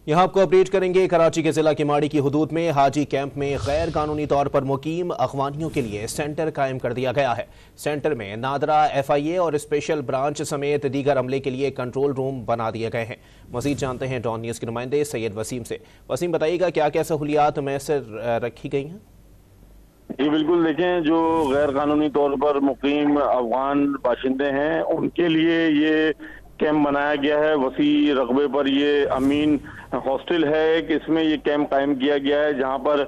यहाँ आपको अपडेट करेंगे। कराची के जिला किमाड़ी की हुदूद में हाजी कैंप में गैर कानूनी तौर पर मुकीम अफगानियों के लिए सेंटर कायम कर दिया गया है। सेंटर में नादरा FIA और स्पेशल ब्रांच समेत दीगर अमले के लिए कंट्रोल रूम बना दिए गए हैं। मजीद जानते हैं डॉन न्यूज़ के नुमाइंदे सैयद वसीम से। वसीम, बताइएगा क्या क्या सहूलियात मैसर रखी गई हैं? जी बिल्कुल, देखें, जो गैर कानूनी तौर पर मुकीम अफगान बाशिंदे हैं उनके लिए ये कैंप बनाया गया है। वसी रकबे पर ये अमीन हॉस्टल है कि इसमें ये कैंप कायम किया गया है, जहां पर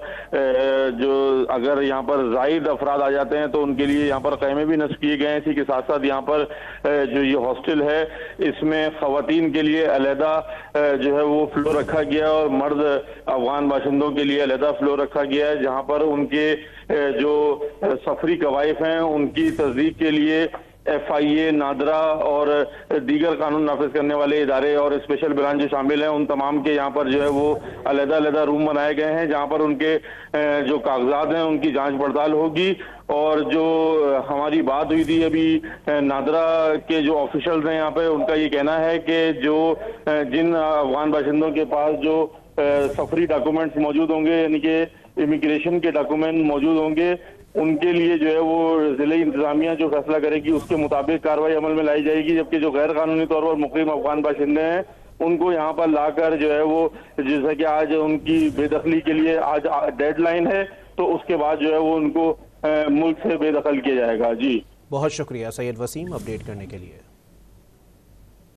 जो अगर यहाँ पर जायद अफराद आ जाते हैं तो उनके लिए यहाँ पर ख़ैमे भी नस्ब किए गए हैं। इसी के साथ साथ यहाँ पर जो ये हॉस्टल है इसमें ख़वातीन के लिए अलहदा जो है वो फ्लोर रखा गया है और मर्द अफगान बाशिंदों के लिए अलहदा फ्लोर रखा गया है, जहाँ पर उनके जो सफरी कवायफ हैं उनकी तस्दीक के लिए FIA, नादरा और दीगर कानून नाफिज करने वाले इदारे और स्पेशल ब्रांच जो शामिल हैं उन तमाम के यहाँ पर जो है वो अलग-अलग रूम बनाए गए हैं, जहाँ पर उनके जो कागजात हैं उनकी जांच पड़ताल होगी। और जो हमारी बात हुई थी अभी नादरा के जो ऑफिशियल्स हैं यहाँ पे, उनका ये कहना है कि जो जिन अफगान बाशिंदों के पास जो सफरी डॉक्यूमेंट्स मौजूद होंगे, यानी कि इमिग्रेशन के डॉक्यूमेंट मौजूद होंगे, उनके लिए जो है वो जिले इंतजामिया जो फैसला करेगी उसके मुताबिक कार्रवाई अमल में लाई जाएगी। जबकि जो गैर कानूनी तौर पर मुकीम अफगान बाशिंदे हैं उनको यहाँ पर लाकर जो है वो, जैसा कि आज उनकी बेदखली के लिए आज डेडलाइन है, तो उसके बाद जो है वो उनको मुल्क से बेदखल किया जाएगा। जी बहुत शुक्रिया सैयद वसीम अपडेट करने के लिए।